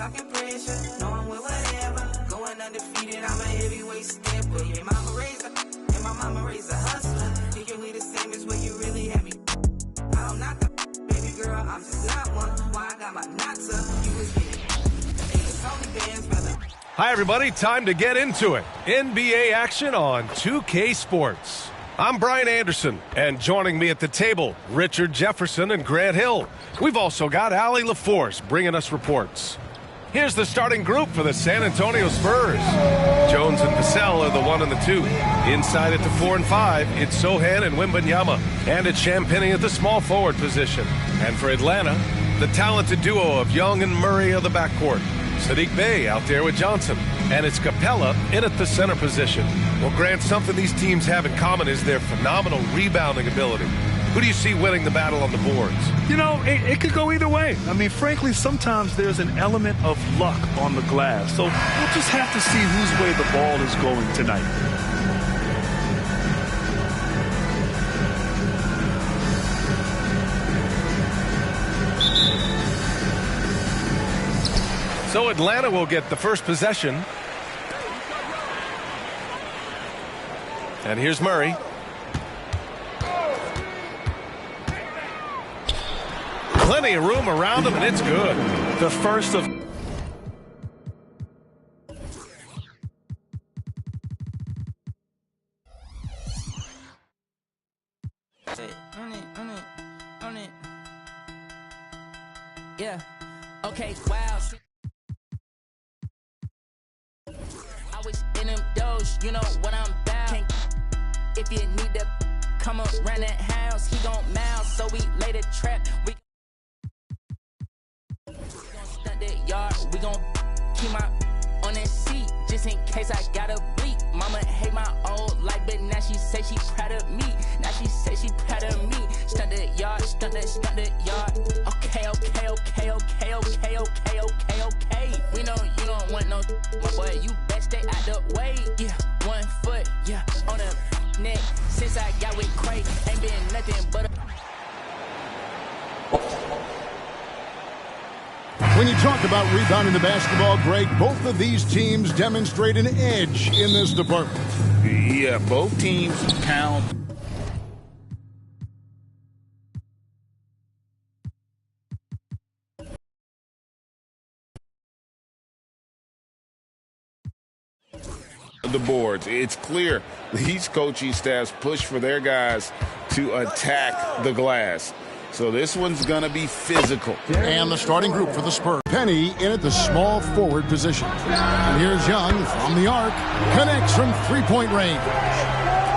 talking pressure, knowing with whatever. Going undefeated, I'm a heavyweight stepper. Your mama raised a, and my mama raised a hustler. Thinking we the same as where you really have me. I don't knock the baby girl, I'm just not one. Why I got my knots up, you was getting. It's only bands, brother. Hi, everybody. Time to get into it. NBA action on 2K Sports. I'm Brian Anderson, and joining me at the table, Richard Jefferson and Grant Hill. We've also got Allie LaForce bringing us reports. Here's the starting group for the San Antonio Spurs. Jones and Vassell are the 1 and the 2. Inside at the 4 and 5, it's Sohan and Wembanyama. And it's Champagnie at the small forward position. And for Atlanta, the talented duo of Young and Murray of the backcourt. Sadiq Bey out there with Johnson. And it's Capella in at the center position. Well, Grant, something these teams have in common is their phenomenal rebounding ability. Who do you see winning the battle on the boards? You know, it could go either way. I mean, frankly, sometimes there's an element of luck on the glass. So we'll just have to see whose way the ball is going tonight. So Atlanta will get the first possession. And here's Murray. Plenty of room around him, and it's good. The first of... On it. Yeah. Okay, wow. I was in them doors, you know what I'm about. If you need to come around that house, he gon' mouse. So we lay the trap. We gon' stunt that yard. We gon' keep my on that seat just in case I gotta bleep. Mama hate my old life, but now she say she proud of me. Now she say she proud of me. Stunt that yard, stunt that yard. Okay. We know you don't want no, my boy. You best stay out the way. Yeah, 1 foot, yeah, on the neck. Since I got with Craig, ain't been nothing but a... When you talk about rebounding the basketball, Greg, both of these teams demonstrate an edge in this department. Yeah, both teams pound. The boards. It's clear these coaching staffs push for their guys to attack the glass. So this one's going to be physical. And the starting group for the Spurs. Penny in at the small forward position. And here's Young from the arc. Connects from three-point range.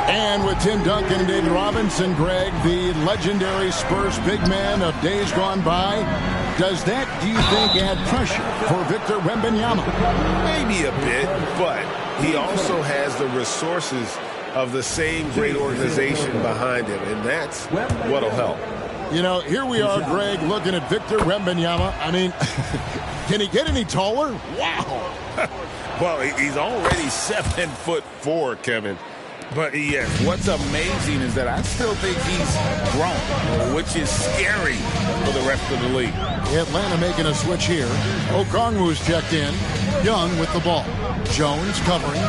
And with Tim Duncan and David Robinson, Greg, the legendary Spurs big man of days gone by, does that, do you think, add pressure for Victor Wembanyama? Maybe a bit, but he also has the resources of the same great organization behind him, and that's what'll help. You know, here we are, Greg, looking at Victor Wembanyama. I mean, can he get any taller? Wow. Well, he's already 7'4", Kevin. But yes, what's amazing is that I still think he's grown, which is scary for the rest of the league. Atlanta making a switch here. Okongwu's checked in. Young with the ball. Jones covering.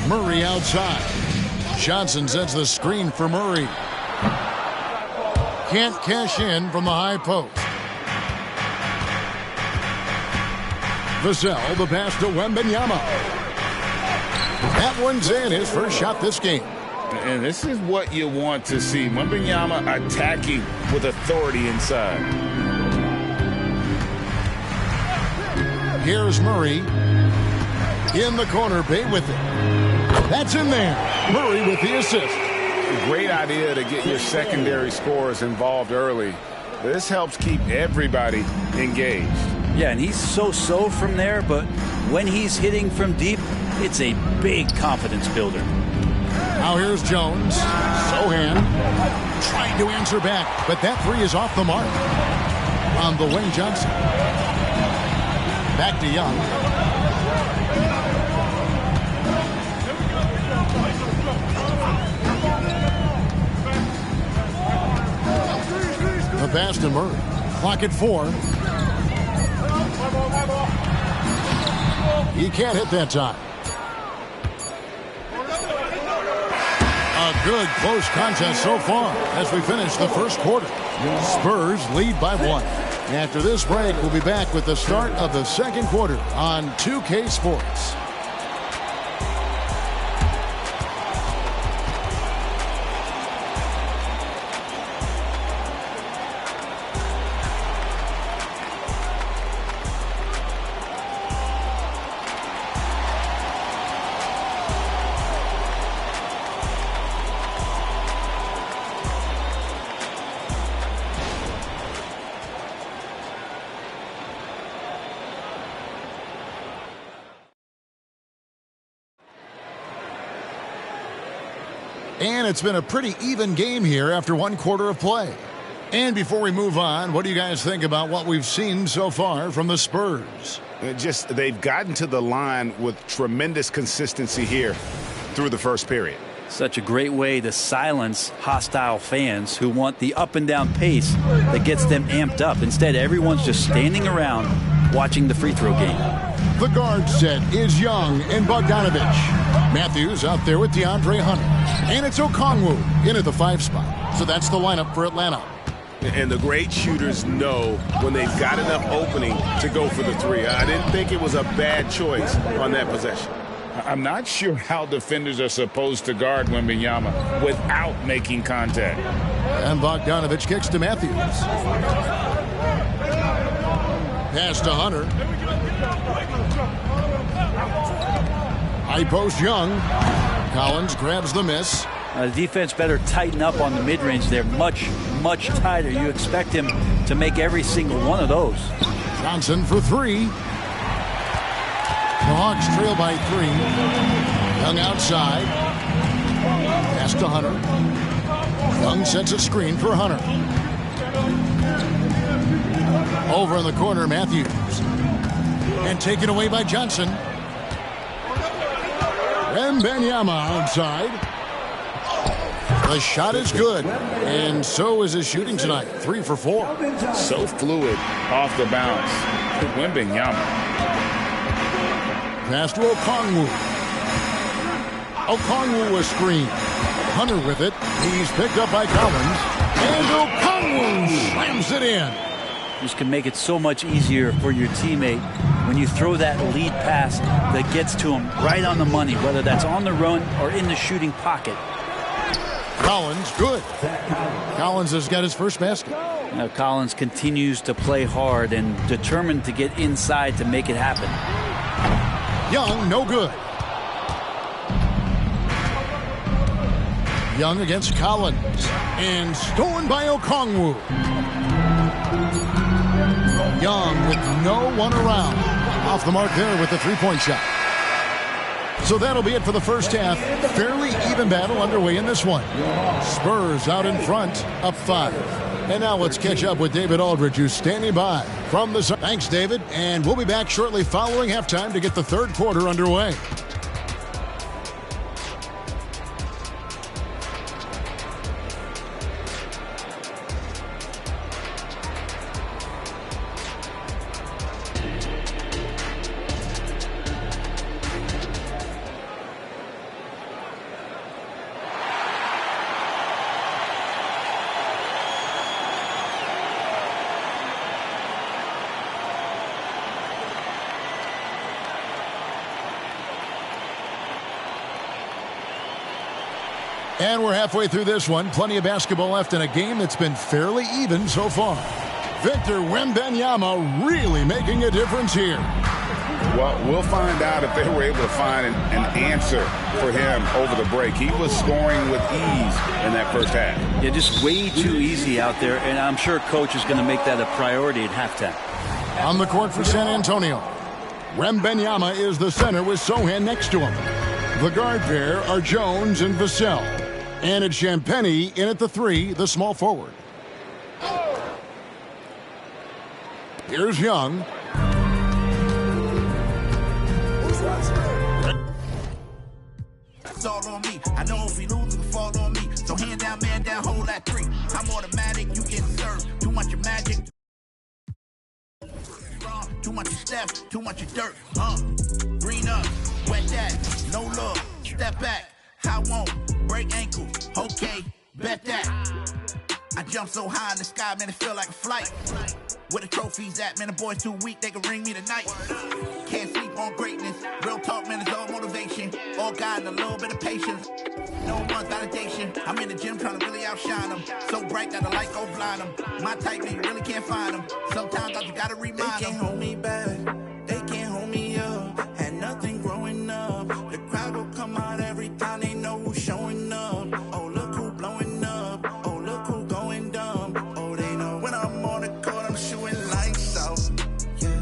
Murray outside. Johnson sets the screen for Murray. Can't cash in from the high post. Vassell, the pass to Wembanyama. That one's in, his first shot this game. And this is what you want to see. Wembanyama attacking with authority inside. Here's Murray. In the corner, Bay with it. That's in there. Murray with the assist. Great idea to get your secondary scorers involved early. This helps keep everybody engaged. Yeah, and he's so-so from there, but when he's hitting from deep, it's a big confidence builder. Now here's Jones. Sohan trying to answer back, but that three is off the mark. On the wing, Johnson. Back to Young. The pass to Murray. Clock at 4. He can't hit that time. A good close contest so far as we finish the first quarter. Spurs lead by 1. After this break, we'll be back with the start of the second quarter on 2K Sports. And it's been a pretty even game here after one quarter of play. And before we move on, what do you guys think about what we've seen so far from the Spurs? They've gotten to the line with tremendous consistency here through the first period. Such a great way to silence hostile fans who want the up and down pace that gets them amped up. Instead, everyone's just standing around watching the free throw game. The guard set is Young and Bogdanovich. Matthews out there with DeAndre Hunter. And it's Okongwu in at the 5 spot. So that's the lineup for Atlanta. And the great shooters know when they've got enough opening to go for the 3. I didn't think it was a bad choice on that possession. I'm not sure how defenders are supposed to guard Wembanyama without making contact. And Bogdanovich kicks to Matthews. Pass to Hunter. High post Young. Collins grabs the miss. The defense better tighten up on the mid-range. They're much, much tighter. You expect him to make every single one of those. Johnson for 3. The Hawks trail by 3. Young outside. Pass to Hunter. Young sets a screen for Hunter. Over in the corner, Matthews. And taken away by Johnson. Wembanyama outside. The shot is good. And so is his shooting tonight. 3 for 4. So fluid off the bounce. Wembanyama. Pass to Okongwu. Okongwu a screen. Hunter with it. He's picked up by Collins. And Okongwu slams it in. This can make it so much easier for your teammate when you throw that lead pass that gets to him right on the money, whether that's on the run or in the shooting pocket. Collins, good. Collins has got his first basket. Now Collins continues to play hard and determined to get inside to make it happen. Young, no good. Young against Collins. And stolen by Okongwu. Young with no one around. Off the mark there with the 3-point shot. So that'll be it for the first half. Fairly even battle underway in this one. Spurs out in front, up 5. And now let's catch up with David Aldridge, who's standing by from the... Thanks, David. And we'll be back shortly following halftime to get the third quarter underway. And we're halfway through this one. Plenty of basketball left in a game that's been fairly even so far. Victor Wembanyama really making a difference here. Well, we'll find out if they were able to find an answer for him over the break. He was scoring with ease in that first half. Yeah, just way too easy out there, and I'm sure coach is going to make that a priority at halftime. On the court for San Antonio, Wembanyama is the center with Sohan next to him. The guard pair are Jones and Vassell. And it's Champagnie in at the 3, the small forward. Here's Young. It's all on me. I know if we lose, it'll fall on me. So hand down, man down, hold that 3. I'm automatic, you get served. Too much of magic. Too Too much of Steph, too much of dirt. Green up, wet that, no look, step back. I won't break ankle, okay, bet that. I jump so high in the sky, man, it feel like a flight. Where the trophies at, man, the boys too weak, they can ring me tonight. Can't sleep on greatness, real talk, man, it's all motivation. All God and a little bit of patience. No one's validation. I'm in the gym trying to really outshine them. So bright that the light go blind them. My type, man, you really can't find them. Sometimes I just gotta remind them. They can't hold me back, they can't hold me up. Had nothing growing up. The crowd will come out every time they know who's showing up. Oh, look who blowing up. Oh, look who going dumb. Oh, they know when I'm on the court, I'm shooting lights out. Yeah,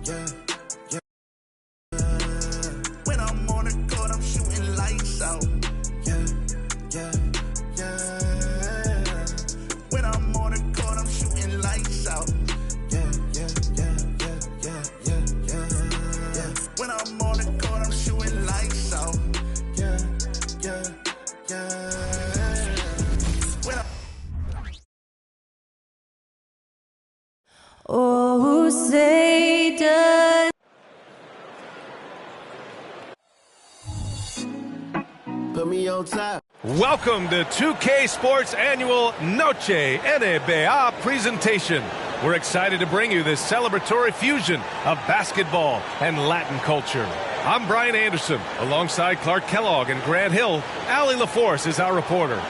yeah, yeah. When I'm on the court, I'm shooting lights out. Yeah, yeah, yeah. When I'm on the court, I'm shooting lights out. Yeah, yeah, yeah, yeah, yeah, yeah, yeah. When I'm on the court, I'm shooting lights out. Yeah, yeah, yeah. When Oh, Satan. Put me on top. Welcome to 2K Sports Annual Noche NBA presentation. We're excited to bring you this celebratory fusion of basketball and Latin culture. I'm Brian Anderson, alongside Clark Kellogg and Grant Hill. Allie LaForce is our reporter.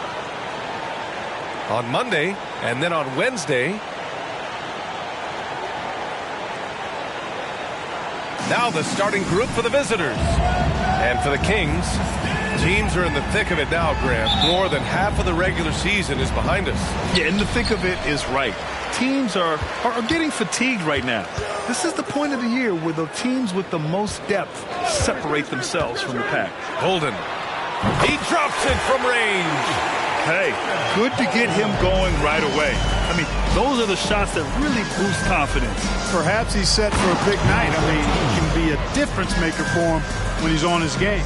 On Monday and then on Wednesday, now the starting group for the visitors. And for the Kings, teams are in the thick of it now, Grant. More than half of the regular season is behind us. Yeah, in the thick of it is right. Teams are getting fatigued right now. This is the point of the year where the teams with the most depth separate themselves from the pack. Holden. He drops it from range. Hey, good to get him going right away. I mean, those are the shots that really boost confidence. Perhaps he's set for a big night. I mean, he can be a difference maker for him when he's on his game.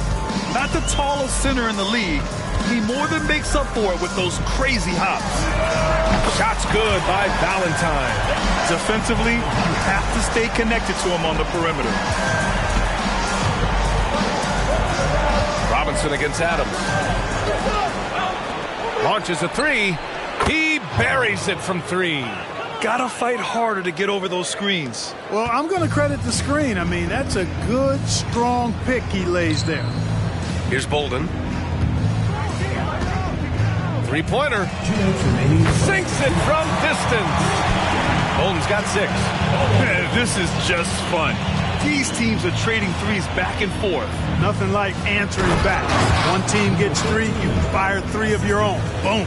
Not the tallest center in the league. He more than makes up for it with those crazy hops. Shot's good by Valentine. Defensively, you have to stay connected to him on the perimeter. Robinson against Adams. Launches a three. He buries it from three. Gotta fight harder to get over those screens. Well, I'm going to credit the screen. I mean, that's a good, strong pick he lays there. Here's Bolden. Three-pointer. Sinks it from distance. Bolden's got 6. This is just fun. These teams are trading threes back and forth. Nothing like answering back. One team gets 3, you fire 3 of your own. Boom.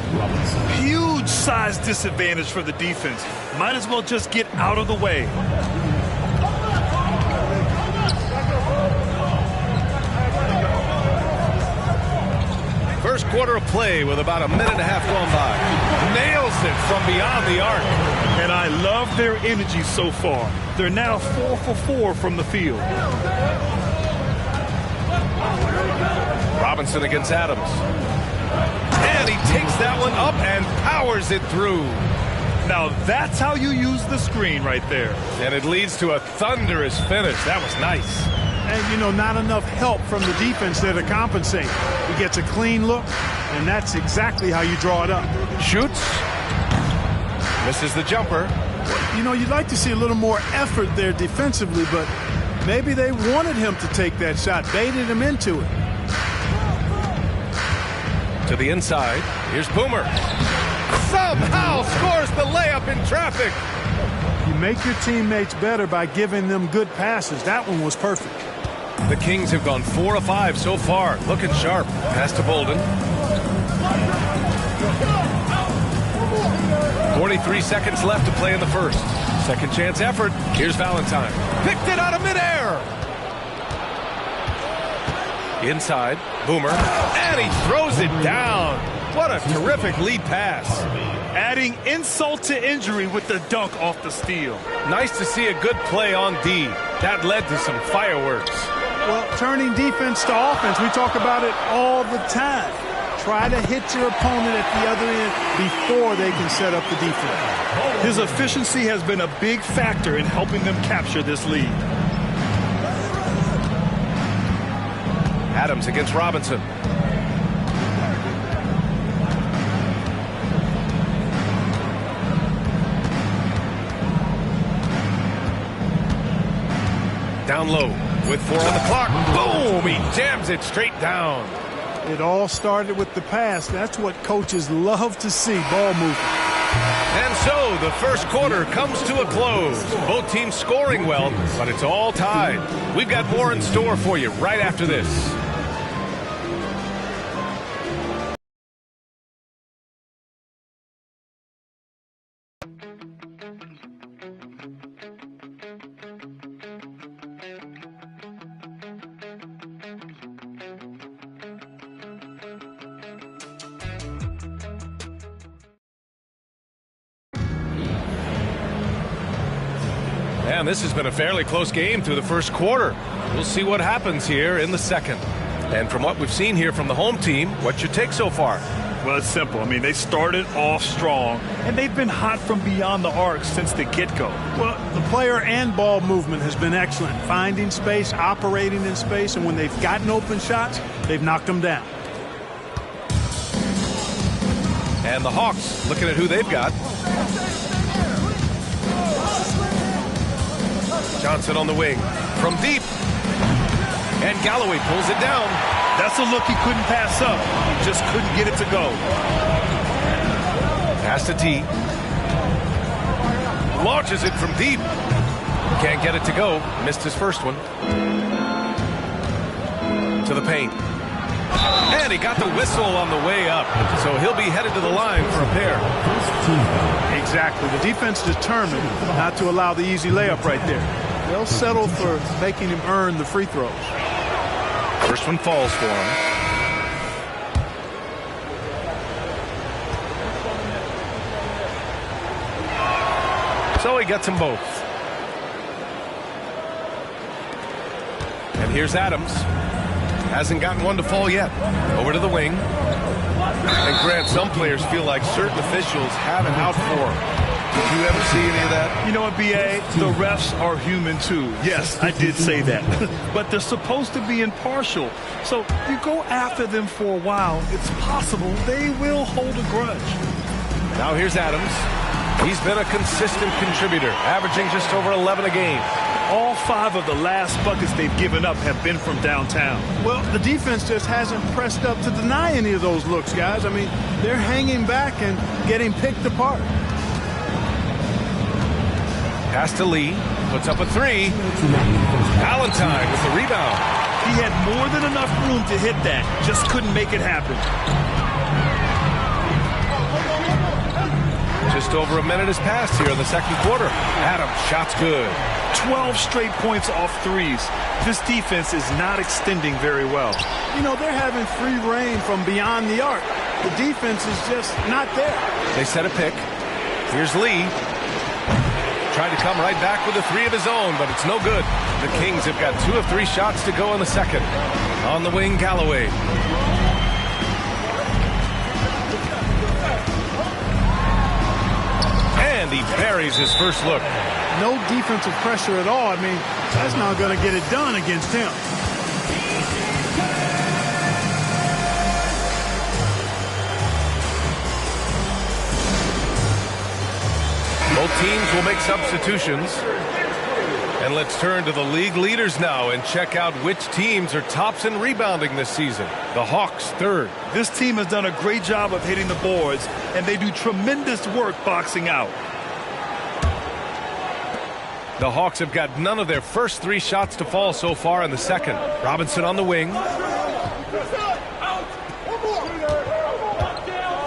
Huge size disadvantage for the defense. Might as well just get out of the way. First quarter of play with about a minute and a half gone by. Nails it from beyond the arc. And I love their energy so far. They're now 4 for 4 from the field. Robinson against Adams. And he takes that one up and powers it through. Now that's how you use the screen right there. And it leads to a thunderous finish. That was nice. And, you know, not enough help from the defense there to compensate. He gets a clean look, and that's exactly how you draw it up. Shoots. Misses the jumper. You know, you'd like to see a little more effort there defensively, but maybe they wanted him to take that shot, baited him into it. To the inside. Here's Boomer. Somehow scores the layup in traffic. You make your teammates better by giving them good passes. That one was perfect. The Kings have gone 4 of 5 so far. Looking sharp. Pass to Bolden. 43 seconds left to play in the first. Second chance effort. Here's Valentine. Picked it out of midair. Inside. Boomer. And he throws it down. What a terrific lead pass. Adding insult to injury with the dunk off the steal. Nice to see a good play on D. That led to some fireworks. Well, turning defense to offense, we talk about it all the time. try to hit your opponent at the other end before they can set up the defense. His efficiency has been a big factor in helping them capture this lead. Adams against Robinson. Down low with 4 on the clock. Boom! He jams it straight down. It all started with the pass. That's what coaches love to see, ball movement. And so the first quarter comes to a close. Both teams scoring well, but it's all tied. We've got more in store for you right after this. And this has been a fairly close game through the first quarter. We'll see what happens here in the second. And from what we've seen here from the home team, what's your take so far? Well, it's simple. I mean, they started off strong, and they've been hot from beyond the arc since the get-go. Well, the player and ball movement has been excellent. Finding space, operating in space, and when they've gotten open shots, they've knocked them down. And the Hawks looking at who they've got. Johnson on the wing from deep. And Galloway pulls it down. That's a look he couldn't pass up. He just couldn't get it to go. Pass to T. Launches it from deep. Can't get it to go. Missed his first one. To the paint. And he got the whistle on the way up. So he'll be headed to the line for a pair. Exactly. The defense determined not to allow the easy layup right there. They'll settle for making him earn the free throws. First one falls for him. So he gets them both. And here's Adams. Hasn't gotten one to fall yet. Over to the wing. And Grant, some players feel like certain officials have it out for them. Did you ever see any of that? You know what, B.A.? The refs are human, too. Yes, I did say that. But they're supposed to be impartial. So you go after them for a while, it's possible they will hold a grudge. Now here's Adams. He's been a consistent contributor, averaging just over 11 a game. All 5 of the last buckets they've given up have been from downtown. Well, the defense just hasn't pressed up to deny any of those looks, guys. I mean, they're hanging back and getting picked apart. Pass to Lee, puts up a 3. Valentine with the rebound. He had more than enough room to hit that, just couldn't make it happen. Just over a minute has passed here in the second quarter. Adams, shot's good. 12 straight points off threes. This defense is not extending very well. You know, they're having free reign from beyond the arc. The defense is just not there. They set a pick. Here's Lee. Tried to come right back with a 3 of his own, but it's no good. The Kings have got 2 of 3 shots to go in the second. On the wing, Galloway. And he buries his first look. No defensive pressure at all. I mean, that's not going to get it done against him. Both teams will make substitutions. And let's turn to the league leaders now and check out which teams are tops in rebounding this season. The Hawks, 3rd. This team has done a great job of hitting the boards, and they do tremendous work boxing out. The Hawks have got none of their first 3 shots to fall so far in the second. Robinson on the wing.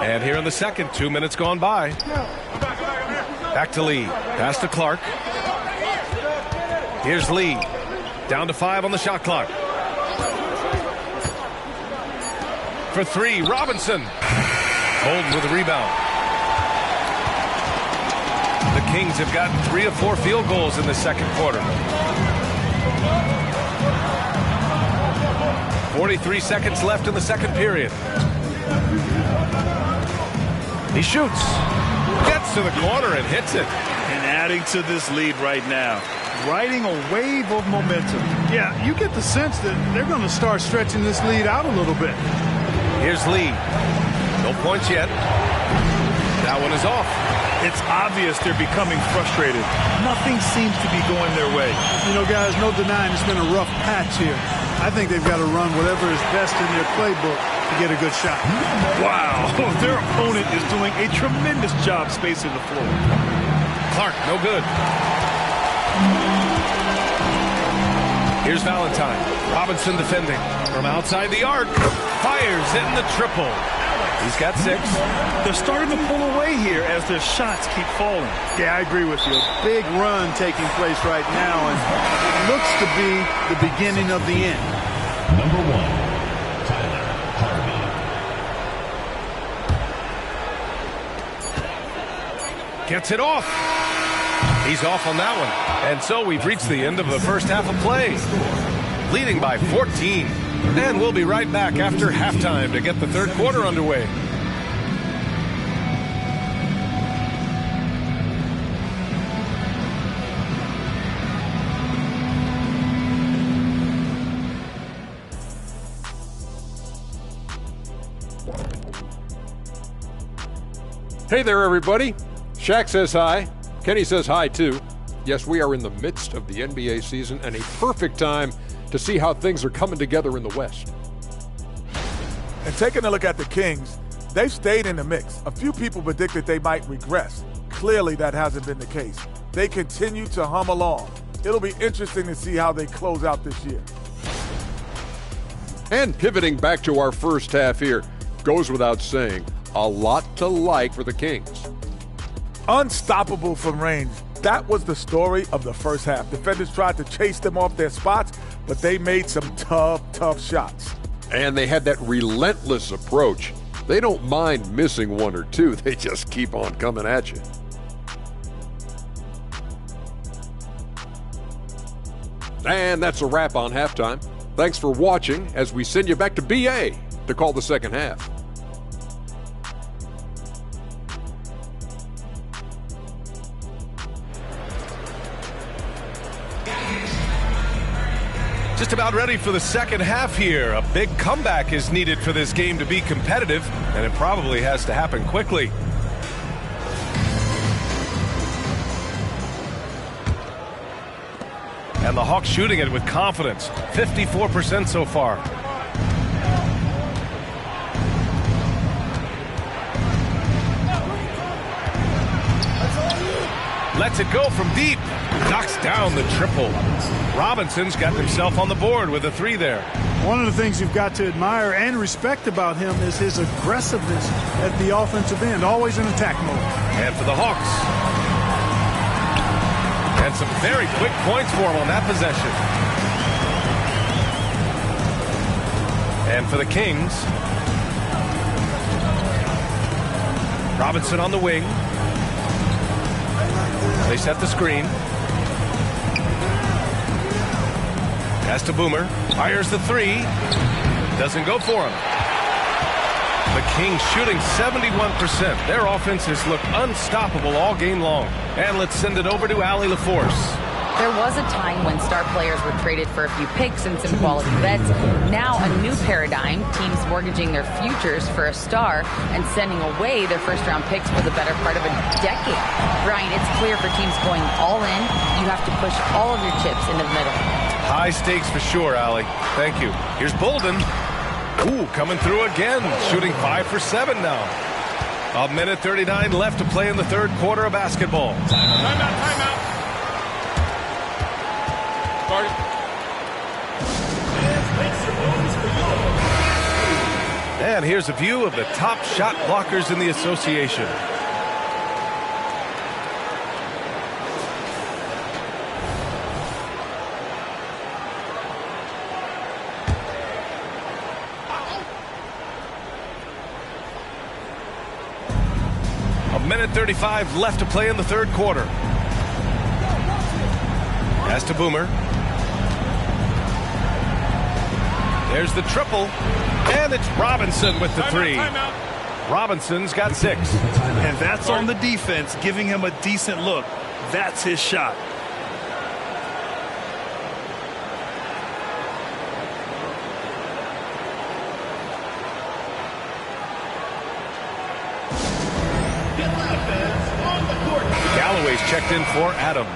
And here in the second, 2 minutes gone by. Back to Lee. Pass to Clark. Here's Lee. Down to 5 on the shot clock. For 3, Robinson. Holden with the rebound. The Kings have gotten 3 of 4 field goals in the second quarter. 43 seconds left in the second period. He shoots. Gets to the corner and hits it. And adding to this lead right now. Riding a wave of momentum. Yeah, you get the sense that they're going to start stretching this lead out a little bit. Here's Lee. No points yet. That one is off. It's obvious they're becoming frustrated. Nothing seems to be going their way. You know, guys, no denying it's been a rough patch here. I think they've got to run whatever is best in their playbook to get a good shot. Wow, their opponent is doing a tremendous job spacing the floor. Clark, no good. Here's Valentine. Robinson defending. From outside the arc. Fires in the triple. He's got 6. They're starting to pull away here as their shots keep falling. Yeah, I agree with you. A big run taking place right now, and it looks to be the beginning of the end. Number 1, Tyler Harvey. Gets it off. He's off on that one. And so we've reached the end of the first half of play. Leading by 14. And we'll be right back after halftime to get the third quarter underway. Hey there, everybody. Shaq says hi. Kenny says hi, too. Yes, we are in the midst of the NBA season and a perfect time to see how things are coming together in the West. And taking a look at the Kings, they've stayed in the mix. A few people predicted they might regress. Clearly, that hasn't been the case. They continue to hum along. It'll be interesting to see how they close out this year. And pivoting back to our first half here, goes without saying, a lot to like for the Kings. Unstoppable from range. That was the story of the first half. Defenders tried to chase them off their spots, but they made some tough shots. And they had that relentless approach. They don't mind missing one or two. They just keep on coming at you. And that's a wrap on halftime. Thanks for watching as we send you back to BA to call the second half. Just about ready for the second half here. A big comeback is needed for this game to be competitive, and it probably has to happen quickly. And the Hawks shooting it with confidence. 54% so far. Lets it go from deep. Knocks down the triple. Robinson's got himself on the board with a 3 there. One of the things you've got to admire and respect about him is his aggressiveness at the offensive end, always in attack mode. And for the Hawks. And some very quick points for him on that possession. And for the Kings. Robinson on the wing. They set the screen. Pass to Boomer. Fires the 3. Doesn't go for him. The Kings shooting 71%. Their offenses look unstoppable all game long. And let's send it over to Allie LaForce. There was a time when star players were traded for a few picks and some quality vets. Now a new paradigm, teams mortgaging their futures for a star and sending away their first-round picks for the better part of a decade. Brian, it's clear for teams going all in, you have to push all of your chips into the middle. High stakes for sure, Allie. Thank you. Here's Bolden. Ooh, coming through again, shooting 5 for 7 now. 1:39 left to play in the third quarter of basketball. Timeout. And here's a view of the top shot blockers in the association. A minute 35 left to play in the third quarter. Pass to Boomer. There's the triple, and it's Robinson with the 3. Robinson's got 6. And that's on the defense, giving him a decent look. That's his shot. Galloway's checked in for Adams.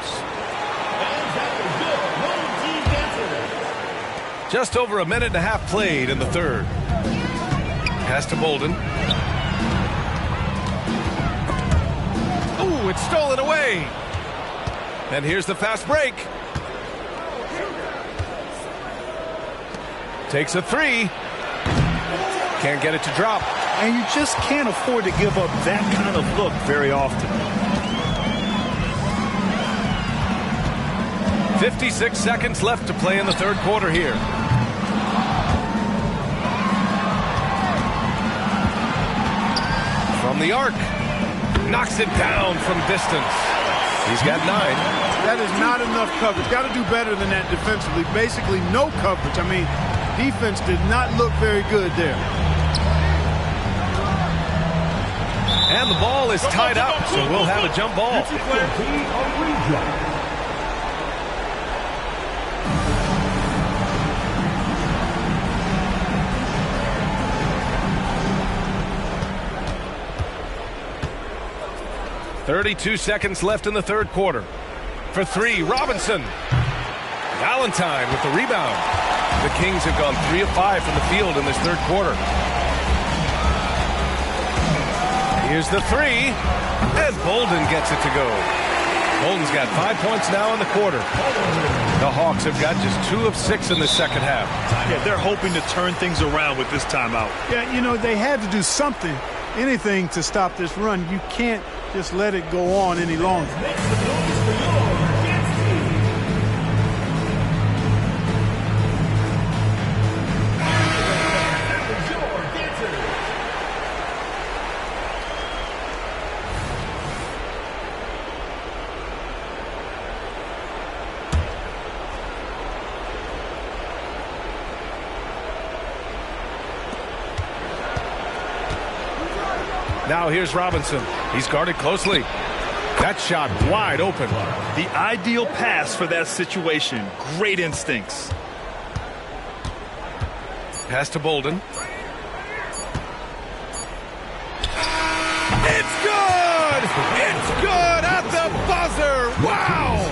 Just over a minute and a half played in the third. Pass to Bolden. Ooh, it's stolen away. And here's the fast break. Takes a 3. Can't get it to drop. And you just can't afford to give up that kind of look very often. 56 seconds left to play in the third quarter here. From the arc. Knocks it down from distance. He's got 9. That is not enough coverage. Got to do better than that defensively. Basically no coverage. I mean, defense did not look very good there. And the ball is tied up, so we'll have a jump ball. .32 seconds left in the third quarter. For 3, Robinson. Valentine with the rebound. The Kings have gone 3 of 5 from the field in this third quarter. Here's the 3, and Bolden gets it to go. Bolden's got 5 points now in the quarter. The Hawks have got just 2 of 6 in the second half. Yeah, they're hoping to turn things around with this timeout. Yeah, you know, they had to do something, anything to stop this run. You can't just let it go on any longer. Now here's Robinson. He's guarded closely. That shot wide open. The ideal pass for that situation. Great instincts. Pass to Bolden. It's good! It's good at the buzzer! Wow!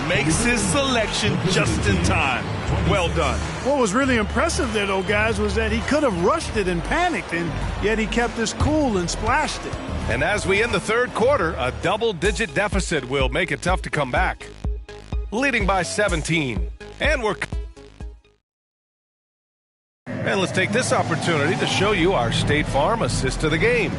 Makes his selection just in time. Well done. What was really impressive there, though, guys, was that he could have rushed it and panicked, and yet he kept his cool and splashed it. And as we end the third quarter, a double-digit deficit will make it tough to come back. Leading by 17. And let's take this opportunity to show you our State Farm assist to the game.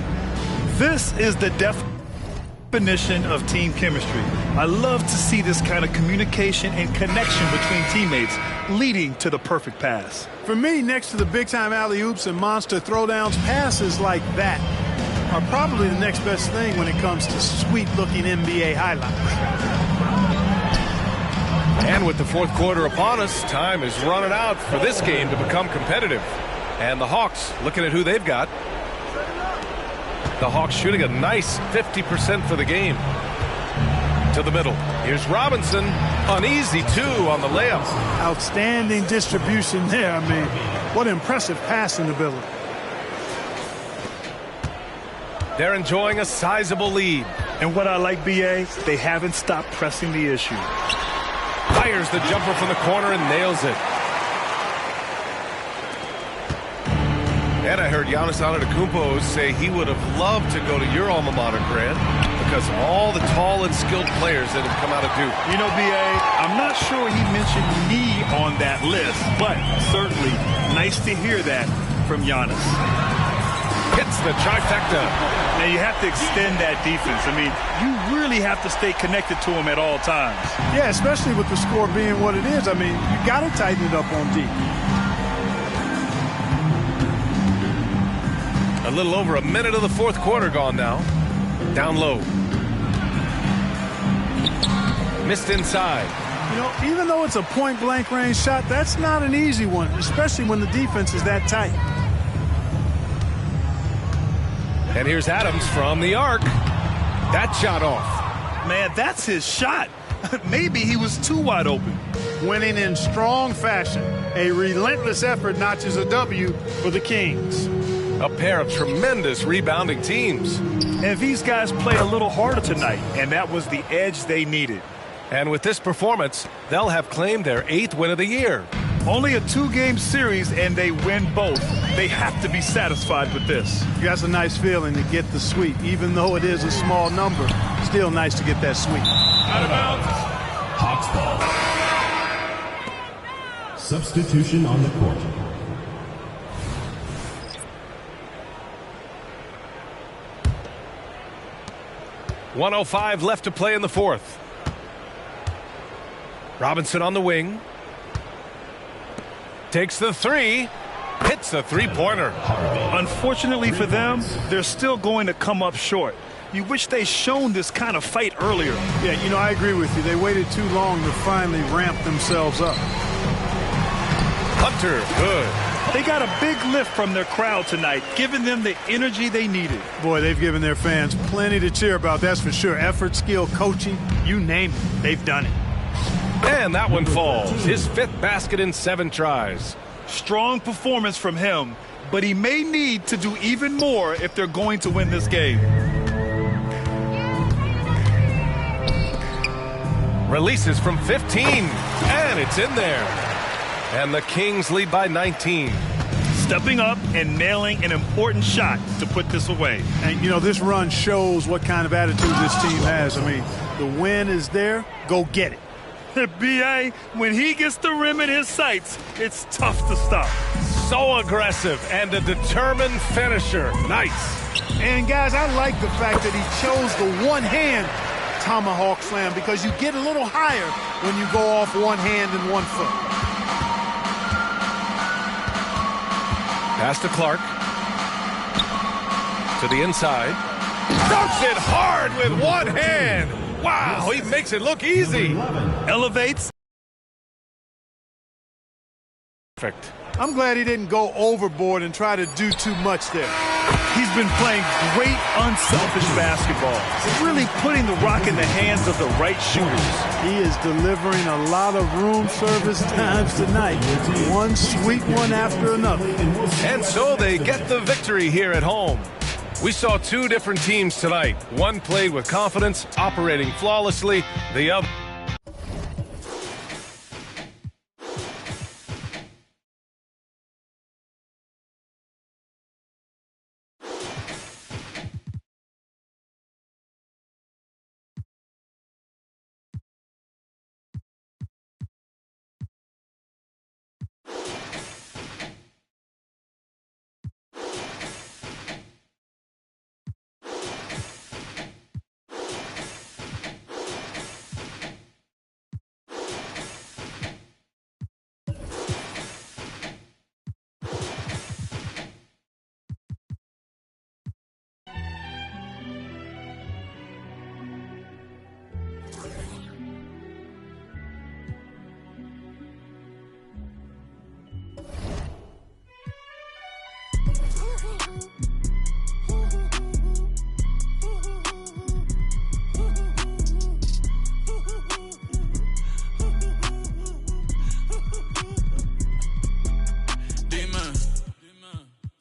This is the definition of team chemistry. I love to see this kind of communication and connection between teammates leading to the perfect pass. For me, next to the big-time alley-oops and monster throwdowns, passes like that are probably the next best thing when it comes to sweet-looking NBA highlights. And with the fourth quarter upon us, time is running out for this game to become competitive. And the Hawks, looking at who they've got. The Hawks shooting a nice 50% for the game. To the middle. Here's Robinson. Uneasy, 2 on the layup. Outstanding distribution there. I mean, what impressive passing ability. They're enjoying a sizable lead. And what I like, BA, they haven't stopped pressing the issue. Fires the jumper from the corner and nails it. And I heard Giannis Antetokounmpo say he would have loved to go to your alma mater, Grant, because of all the tall and skilled players that have come out of Duke. You know, BA, I'm not sure he mentioned me on that list, but certainly nice to hear that from Giannis. Hits the trifecta. Now you have to extend that defense. I mean, you really have to stay connected to him at all times. Yeah, especially with the score being what it is. I mean, you got to tighten it up on D. A little over a minute of the fourth quarter gone now. Down low. Missed inside. You know, even though it's a point-blank range shot, that's not an easy one, especially when the defense is that tight. And here's Adams from the arc. That shot off. Man, that's his shot. Maybe he was too wide open. Winning in strong fashion. A relentless effort notches a W for the Kings. A pair of tremendous rebounding teams. And these guys played a little harder tonight, and that was the edge they needed. And with this performance, they'll have claimed their 8th win of the year. Only a 2-game series, and they win both. They have to be satisfied with this. That's a nice feeling to get the sweep. Even though it is a small number, still nice to get that sweep. Out of bounds. Hawks ball. Substitution on the court. .105 left to play in the fourth. Robinson on the wing. Takes the three. Hits the three-pointer. Unfortunately for them, they're still going to come up short. You wish they'd shown this kind of fight earlier. Yeah, you know, I agree with you. They waited too long to finally ramp themselves up. Hunter, good. They got a big lift from their crowd tonight, giving them the energy they needed. Boy, they've given their fans plenty to cheer about, that's for sure. Effort, skill, coaching, you name it, they've done it. And that one falls. His 5th basket in 7 tries. Strong performance from him, but he may need to do even more if they're going to win this game. Releases from 15, and it's in there. And the Kings lead by 19. Stepping up and nailing an important shot to put this away. And, you know, this run shows what kind of attitude this team has. I mean, the win is there, go get it. B.A., when he gets the rim in his sights, it's tough to stop. So aggressive and a determined finisher. Nice. And, guys, I like the fact that he chose the one-hand tomahawk slam because you get a little higher when you go off one hand and 1 foot. Pass to Clark. To the inside. Dunks it hard with one hand. Wow, he makes it look easy. Elevates. Perfect. I'm glad he didn't go overboard and try to do too much there. He's been playing great, unselfish basketball. Really putting the rock in the hands of the right shooters. He is delivering a lot of room service times tonight. One sweet one after another. And so they get the victory here at home. We saw 2 different teams tonight. One played with confidence, operating flawlessly. The other...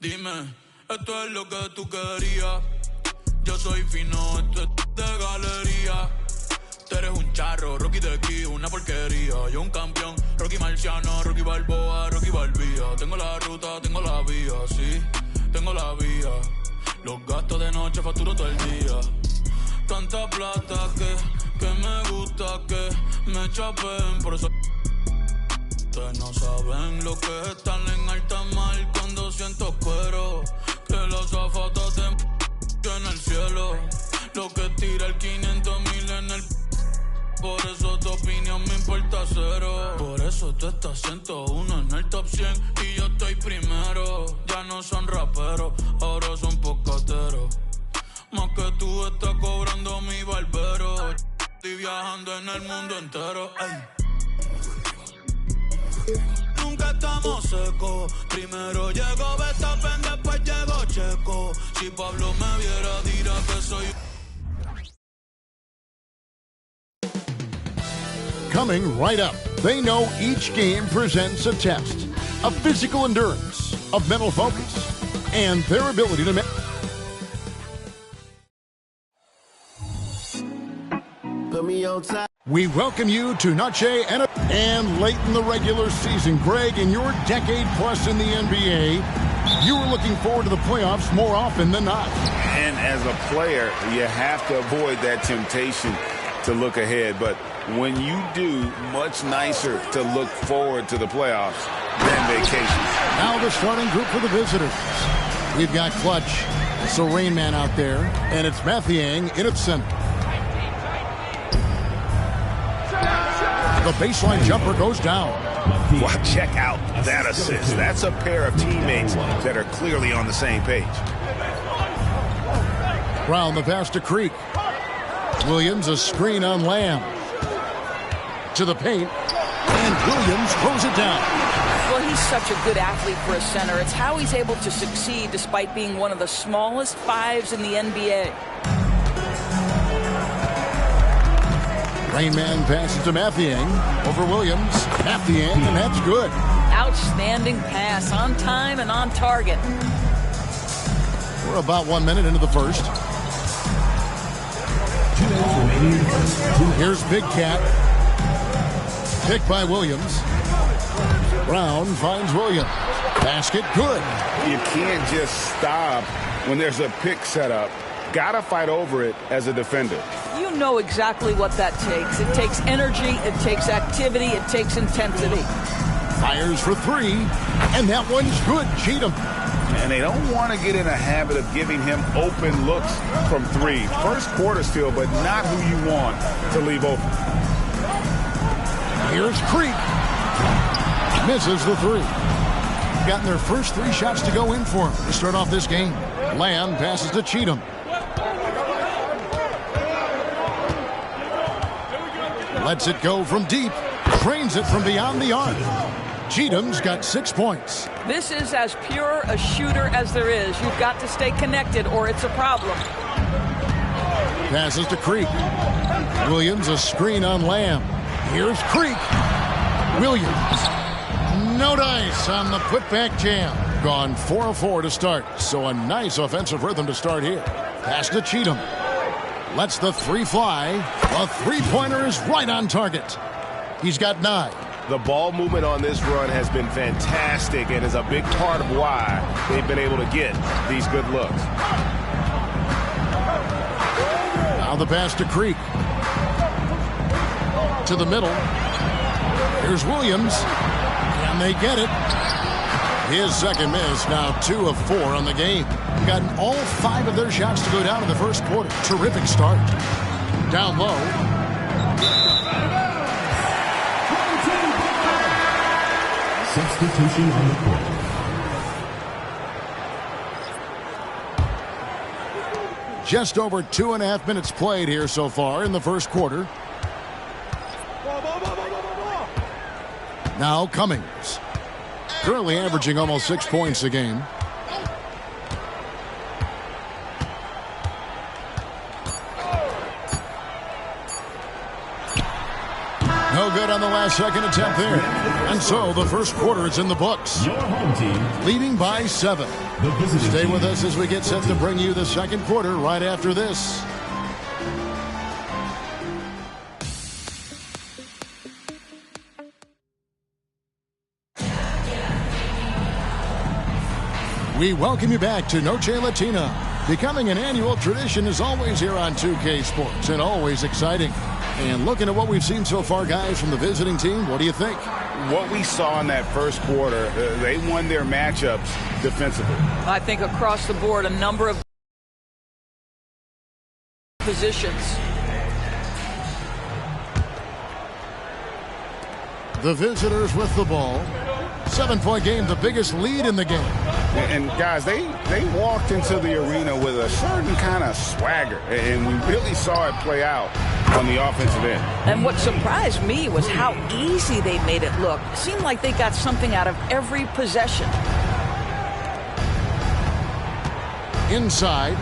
Dime, esto es lo que tú querías. Yo soy fino, esto es de galería. Tú eres un charro, Rocky de aquí, una porquería. Yo un campeón, Rocky Marciano, Rocky Balboa, Rocky Balbía. Tengo la ruta, tengo la vía, sí, tengo la vía. Los gastos de noche facturo todo el día. Tanta plata que me gusta que me chapen, por eso... Ustedes no saben lo que es estar en alta mar cuando siento cuero. Que los zapatos te en el cielo. Lo que tira el 500,000 en el... Por eso tu opinión me importa cero. Por eso tú estás 101 en el top 100 y yo estoy primero. Ya no son raperos, ahora son pocateros. Más que tú estás cobrando mi barbero. Estoy viajando en el mundo entero. Ay. Nunca estamos secos. Primero llegó Verstappen, después llegó Checo. Si Pablo me viera, dirá que soy. Coming right up, they know each game presents a test of physical endurance, of mental focus, and their ability to Put me on top. We welcome you to Noche and late in the regular season. Greg, in your decade plus in the NBA, you were looking forward to the playoffs more often than not. And as a player, you have to avoid that temptation to look ahead. But when you do, much nicer to look forward to the playoffs than vacations. Now the starting group for the visitors. We've got Clutch, it's the Rain Man out there, and it's Mathiang in its center. The baseline jumper goes down. Well, check out that assist. That's a pair of teammates that are clearly on the same page. Brown the pass to Creek. Williams a screen on Lamb. To the paint. And Williams throws it down. Well, he's such a good athlete for a center. It's how he's able to succeed despite being one of the smallest fives in the NBA. Rain Man passes to Mathiang over Williams. Mathiang, and that's good. Outstanding pass, on time and on target. We're about 1 minute into the first. Here's Big Cat. Picked by Williams. Brown finds Williams. Basket good. You can't just stop when there's a pick set up. Gotta fight over it as a defender. You know exactly what that takes. It takes energy, it takes activity, it takes intensity. Fires for three, and that one's good. Cheatham. And they don't want to get in a habit of giving him open looks from three. First quarter still, but not who you want to leave open. Here's Creek. Misses the three. Gotten their first three shots to go in for him to start off this game. Lamb passes to Cheatham. Lets it go from deep. Drains it from beyond the arc. Cheatham's got 6 points. This is as pure a shooter as there is. You've got to stay connected or it's a problem. Passes to Creek. Williams a screen on Lamb. Here's Creek. Williams. No dice on the putback jam. Gone 4 of 4 to start. So a nice offensive rhythm to start here. Pass to Cheatham. Lets the three fly. A three-pointer is right on target. He's got 9. The ball movement on this run has been fantastic and is a big part of why they've been able to get these good looks. Now the pass to Creek. To the middle. Here's Williams. And they get it. His second miss, now 2 of 4 on the game. Gotten all 5 of their shots to go down in the first quarter. Terrific start. Down low. Substitution on the court. Just over 2.5 minutes played here so far in the first quarter. Now Cummings. Currently averaging almost 6 points a game. No good on the last second attempt there. And so the first quarter is in the books. Your home team leading by 7. Stay with us as we get set to bring you the second quarter right after this. We welcome you back to Noche Latina. Becoming an annual tradition is always here on 2K Sports and always exciting. And looking at what we've seen so far, guys, from the visiting team, what do you think? What we saw in that first quarter, they won their matchups defensively. I think across the board, a number of positions. The visitors with the ball. 7-point game, the biggest lead in the game. And guys, they walked into the arena with a certain kind of swagger, and we really saw it play out on the offensive end. And what surprised me was how easy they made it look. It seemed like they got something out of every possession. inside.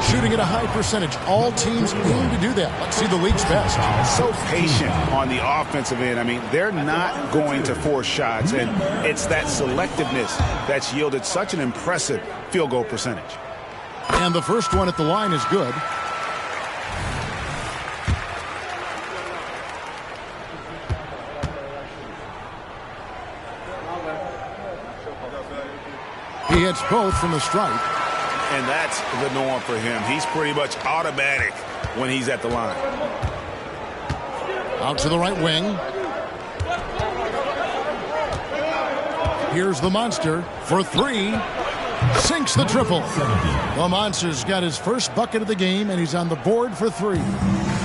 Shooting at a high percentage. All teams aim to do that. Let's see the league's best. So patient on the offensive end. I mean, they're not going to force shots, and it's that selectiveness that's yielded such an impressive field goal percentage. And the first one at the line is good. He hits both from the stripe. And that's the norm for him. He's pretty much automatic when he's at the line. Out to the right wing. Here's the Monster for three. Sinks the triple. The Monster's got his first bucket of the game, and he's on the board for three.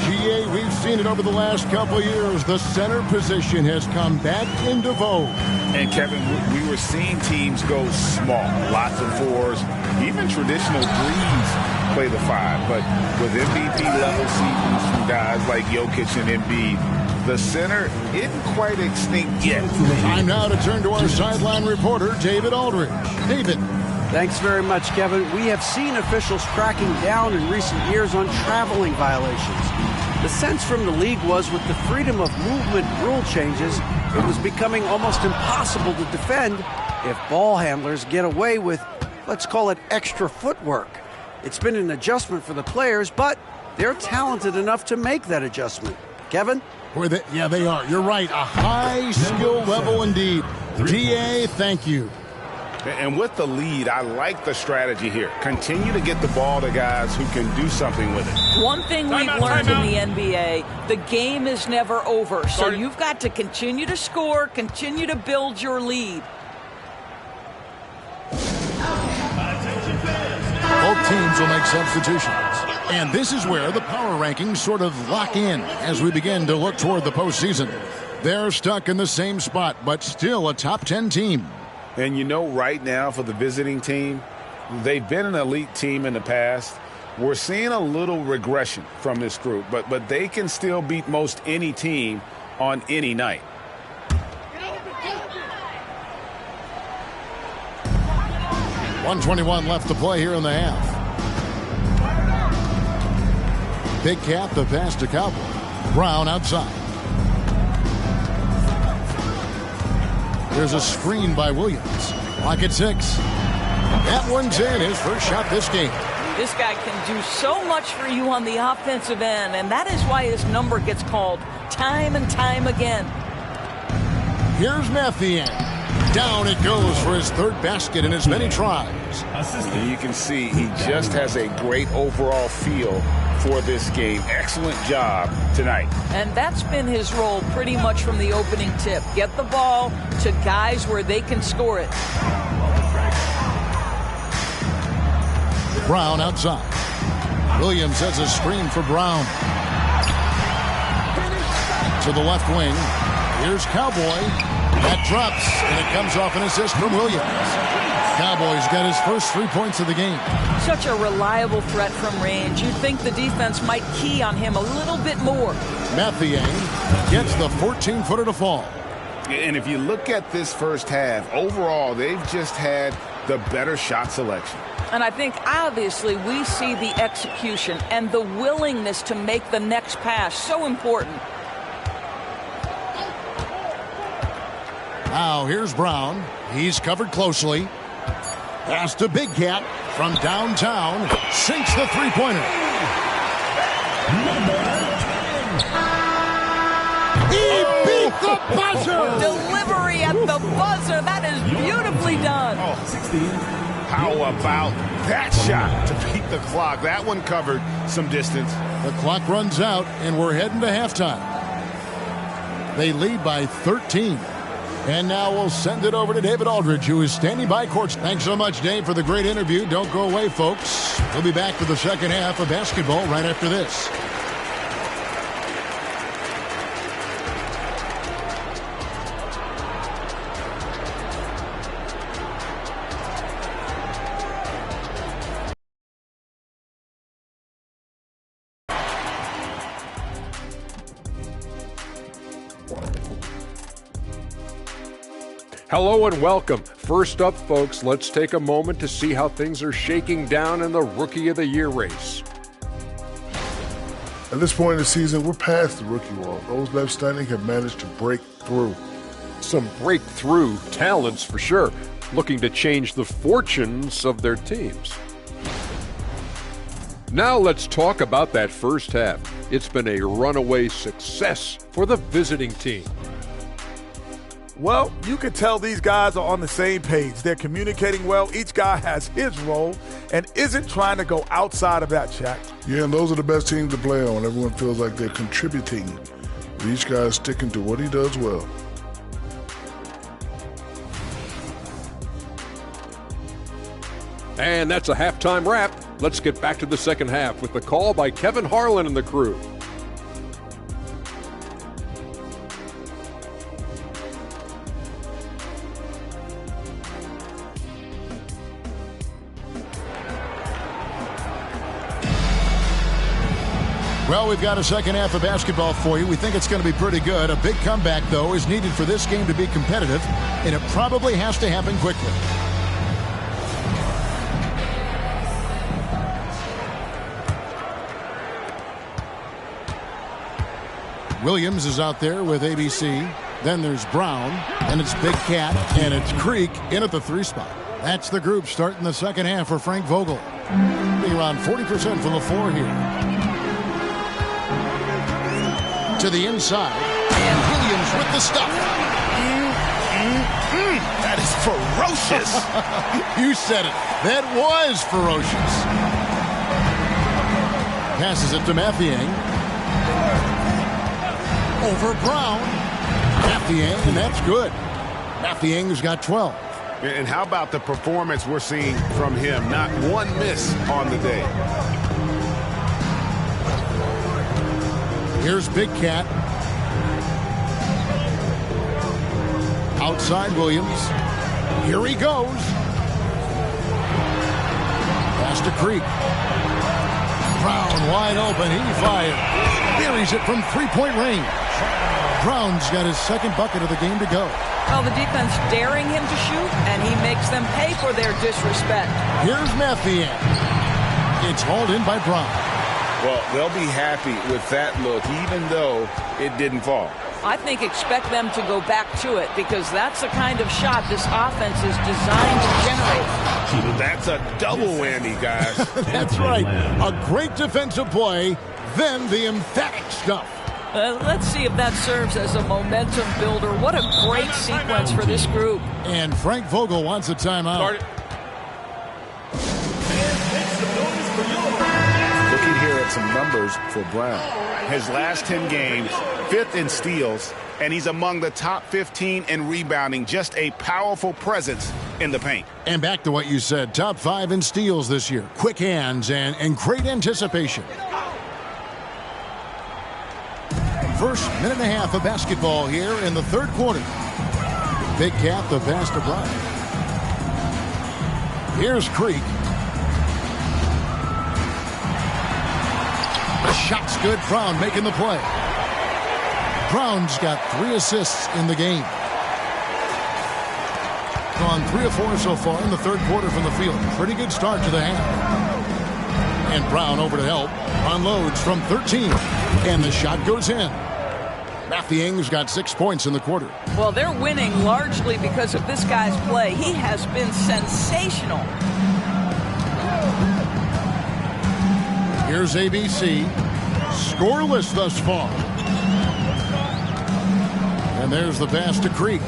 GA, we've seen it over the last couple years. The center position has come back into vogue. And, Kevin, we were seeing teams go small. Lots of fours. Even traditional threes play the five. But with MVP-level seasons from guys like Jokic and Embiid, the center isn't quite extinct yet. Time now to turn to our sideline reporter, David Aldridge. David. Thanks very much, Kevin. We have seen officials cracking down in recent years on traveling violations. The sense from the league was with the freedom of movement rule changes, it was becoming almost impossible to defend if ball handlers get away with, let's call it, extra footwork. It's been an adjustment for the players, but they're talented enough to make that adjustment. Kevin? Yeah, they are. You're right. A high skill level indeed. DA, thank you. And with the lead, I like the strategy here. Continue to get the ball to guys who can do something with it. One thing we've learned in the NBA, the game is never over. So you've got to continue to score, continue to build your lead. Both teams will make substitutions. And this is where the power rankings sort of lock in as we begin to look toward the postseason. They're stuck in the same spot, but still a top 10 team. And you know, right now for the visiting team, they've been an elite team in the past. We're seeing a little regression from this group, but they can still beat most any team on any night. .121 left to play here in the half. Big Cat, the pass to Cowboy. Brown outside. There's a screen by Williams. Clock at 6. That one's in. His first shot this game. This guy can do so much for you on the offensive end, and that is why his number gets called time and time again. Here's Matthew. Down it goes for his third basket in as many tries. And you can see he just has a great overall feel for this game. Excellent job tonight. And that's been his role pretty much from the opening tip. Get the ball to guys where they can score it. Brown outside. Williams has a screen for Brown. To the left wing. Here's Cowboy. That drops, and it comes off an assist from Williams. Cowboys got his first 3 points of the game. Such a reliable threat from range. You'd think the defense might key on him a little bit more. Mathieu gets the 14-footer to fall. And if you look at this first half, overall, they've just had the better shot selection. And I think, obviously, we see the execution and the willingness to make the next pass so important. Now here's Brown. He's covered closely. Pass to Big Cat from downtown. Sinks the three-pointer. He beat the buzzer. Delivery at the buzzer. That is beautifully done. How about that shot to beat the clock? That one covered some distance. The clock runs out, and we're heading to halftime. They lead by 13. And now we'll send it over to David Aldridge, who is standing by court. Thanks so much, Dave, for the great interview. Don't go away, folks. We'll be back for the second half of basketball right after this. Hello and welcome. First up, folks, let's take a moment to see how things are shaking down in the Rookie of the Year race. At this point in the season, we're past the rookie wall. Those left standing have managed to break through. Some breakthrough talents for sure, looking to change the fortunes of their teams. Now let's talk about that first half. It's been a runaway success for the visiting team. Well, you can tell these guys are on the same page. They're communicating well. Each guy has his role and isn't trying to go outside of that, Shaq. Yeah, and those are the best teams to play on. Everyone feels like they're contributing. But each guy is sticking to what he does well. And that's a halftime wrap. Let's get back to the second half with the call by Kevin Harlan and the crew. Well, we've got a second half of basketball for you. We think it's going to be pretty good. A big comeback, though, is needed for this game to be competitive, and it probably has to happen quickly. Williams is out there with ABC. Then there's Brown, and it's Big Cat, and it's Creek in at the 3 spot. That's the group starting the second half for Frank Vogel. Around 40% from the floor here. To the inside, and Williams with the stuff. That is ferocious. You said it. That was ferocious. Passes it to Mathiang. Over Brown. Mathiang, and that's good. Mathiang's got 12. And how about the performance we're seeing from him? Not one miss on the day. Here's Big Cat. Outside Williams. Here he goes. Pass to Creek. Brown wide open. He fired. Buries it from 3-point range. Brown's got his second bucket of the game to go. Well, the defense daring him to shoot, and he makes them pay for their disrespect. Here's Mathiang. It's hauled in by Brown. Well, they'll be happy with that look, even though it didn't fall. I think expect them to go back to it because that's the kind of shot this offense is designed to generate. That's a double whammy, guys. That's right. A great defensive play, then the emphatic stuff. Let's see if that serves as a momentum builder. What a great sequence for this group. And Frank Vogel wants a timeout. Looking here at some numbers for Brown. His last 10 games, 5th in steals, and he's among the top 15 in rebounding. Just a powerful presence in the paint. And back to what you said, top 5 in steals this year. Quick hands and great anticipation. First minute and a half of basketball here in the third quarter. Big Cat, the pass to Brown. Here's Creek. The shot's good. Brown making the play. Brown's got 3 assists in the game. Gone 3 of 4 so far in the third quarter from the field. Pretty good start to the half. And Brown over to help. Unloads from 13. And the shot goes in. Mathiang's got 6 points in the quarter. Well, they're winning largely because of this guy's play. He has been sensational. Here's ABC. Scoreless thus far. And there's the pass to Creek.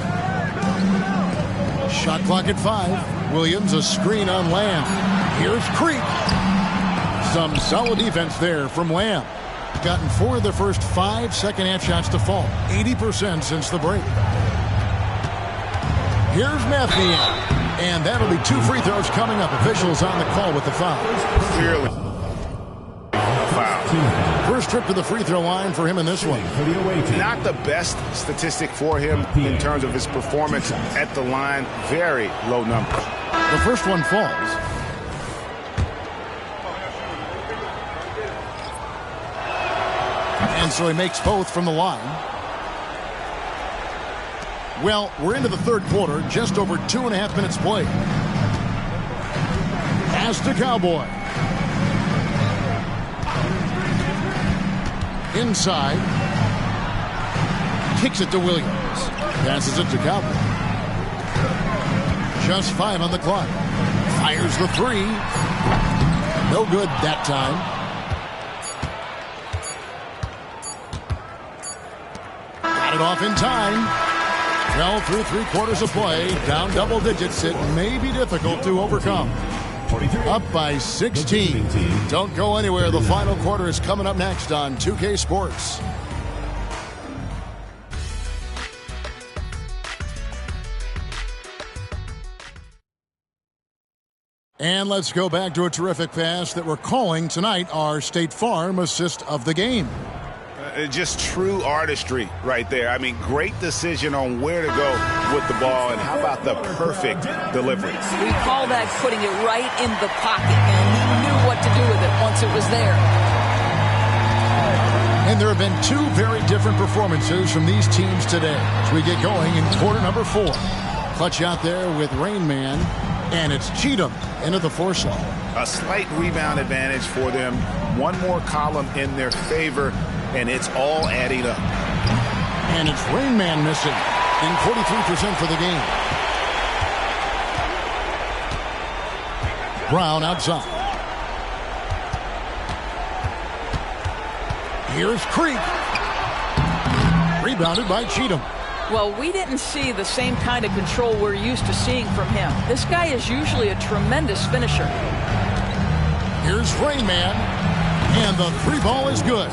Shot clock at 5. Williams a screen on Lamb. Here's Creek. Some solid defense there from Lamb. Gotten 4 of the first 5 second-half shots to fall. 80% since the break. Here's Mathiang. And that'll be 2 free throws coming up. Officials on the call with the foul. Clearly. Foul. First trip to the free throw line for him in this one. Not the best statistic for him in terms of his performance at the line. Very low numbers. The first one falls. And so he makes both from the line. Well, we're into the third quarter, just over 2.5 minutes played. Pass to Cowboy. Inside. Kicks it to Williams. Passes it to Cowboy. Just 5 on the clock. Fires the 3. No good that time. Got it off in time. Well, through 3 quarters of play, down double digits, it may be difficult to overcome. Up by 16. Don't go anywhere. The final quarter is coming up next on 2K Sports. And let's go back to a terrific pass that we're calling tonight our State Farm assist of the game. Just true artistry right there. I mean, great decision on where to go with the ball, and how about the perfect delivery? We call that putting it right in the pocket, and he knew what to do with it once it was there. And there have been 2 very different performances from these teams today as we get going in quarter number 4. Clutch out there with Rain Man, and it's Cheatham into the foresight. A slight rebound advantage for them. One more column in their favor, and it's all adding up. And it's Rain Man missing, and 43% for the game. Brown outside. Here's Creek. Rebounded by Cheatham. Well, we didn't see the same kind of control we're used to seeing from him. This guy is usually a tremendous finisher. Here's Rain Man, and the 3 ball is good.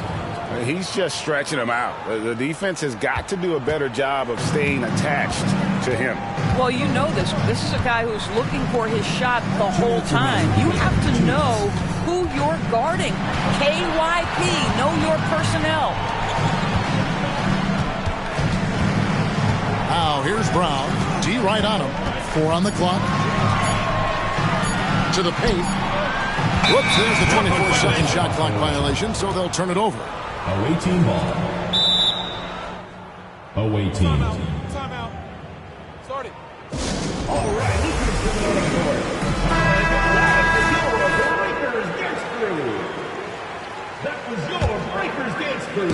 He's just stretching them out. The defense has got to do a better job of staying attached to him. Well, you know this. This is a guy who's looking for his shot the whole time. You have to know who you're guarding. KYP, know your personnel. Now here's Brown. D right on him. 4 on the clock. To the paint. Whoops, there's the 24-second shot clock violation, so they'll turn it over. Away team ball. Away team. Timeout. Start it. All right. That was your Breakers Dance Crew.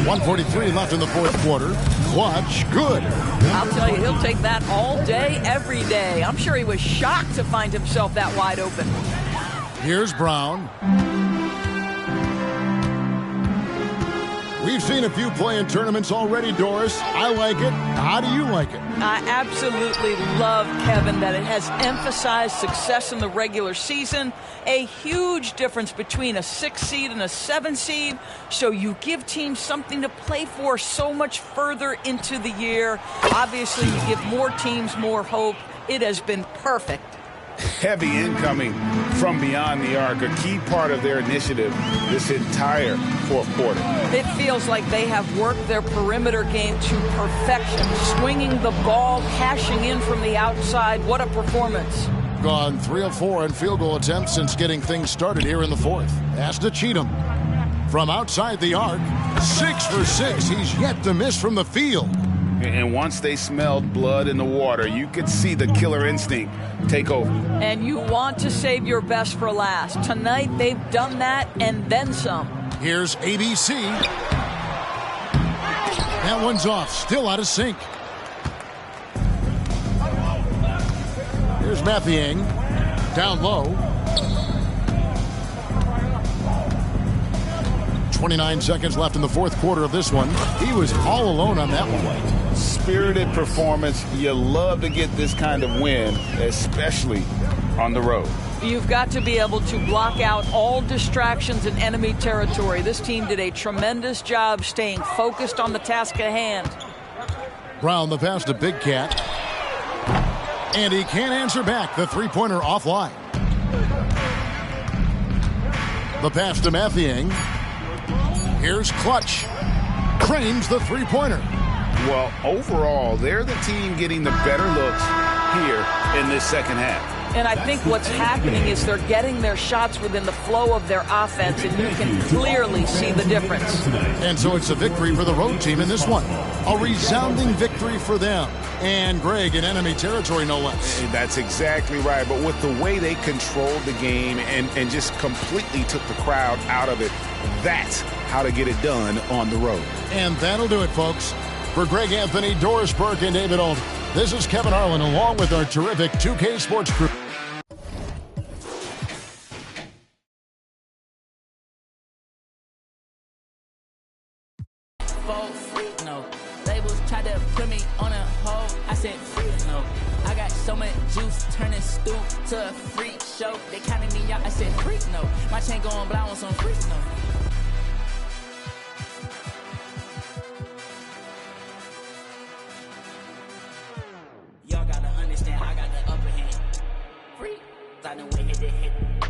1:43 left in the fourth quarter. Clutch, good. I'll tell you, he'll take that all day, every day. I'm sure he was shocked to find himself that wide open. Here's Brown. We've seen a few play-in tournaments already, Doris. I like it. How do you like it? I absolutely love, Kevin, that it has emphasized success in the regular season. A huge difference between a 6 seed and a 7 seed. So you give teams something to play for so much further into the year. Obviously, you give more teams more hope. It has been perfect. Heavy incoming from beyond the arc, a key part of their initiative this entire fourth quarter. It feels like they have worked their perimeter game to perfection, swinging the ball, cashing in from the outside. What a performance. Gone 3 of 4 on field goal attempts since getting things started here in the fourth. Pass to Cheatham. From outside the arc, 6 for 6. He's yet to miss from the field. And once they smelled blood in the water, you could see the killer instinct take over. And you want to save your best for last. Tonight, they've done that and then some. Here's ABC. That one's off. Still out of sync. Here's Mathiang. Down low. 29 seconds left in the fourth quarter of this one. He was all alone on that one. Spirited performance. You love to get this kind of win, especially on the road. You've got to be able to block out all distractions in enemy territory. This team did a tremendous job staying focused on the task at hand. Brown, the pass to Big Cat. And he can't answer back. The three-pointer offline. The pass to Mathiang. Here's Clutch. Cranes the three-pointer. Well, overall, they're the team getting the better looks here in this second half. And I think what's happening is they're getting their shots within the flow of their offense, and you can clearly see the difference. And so it's a victory for the road team in this one. A resounding victory for them. And Greg in enemy territory, no less. That's exactly right. But with the way they controlled the game and just completely took the crowd out of it, that's how to get it done on the road. And that'll do it, folks. For Greg Anthony, Doris Burke, and David Old, this is Kevin Harlan along with our terrific 2K Sports crew. No. Labels tried to put me on a hold. I said, no. I got so much juice, turning stoop to a freak show. They counted me out. I said, no. My chain going blind on some freak, no. Y'all gotta understand, I got the upper hand. Freak, I know when hit.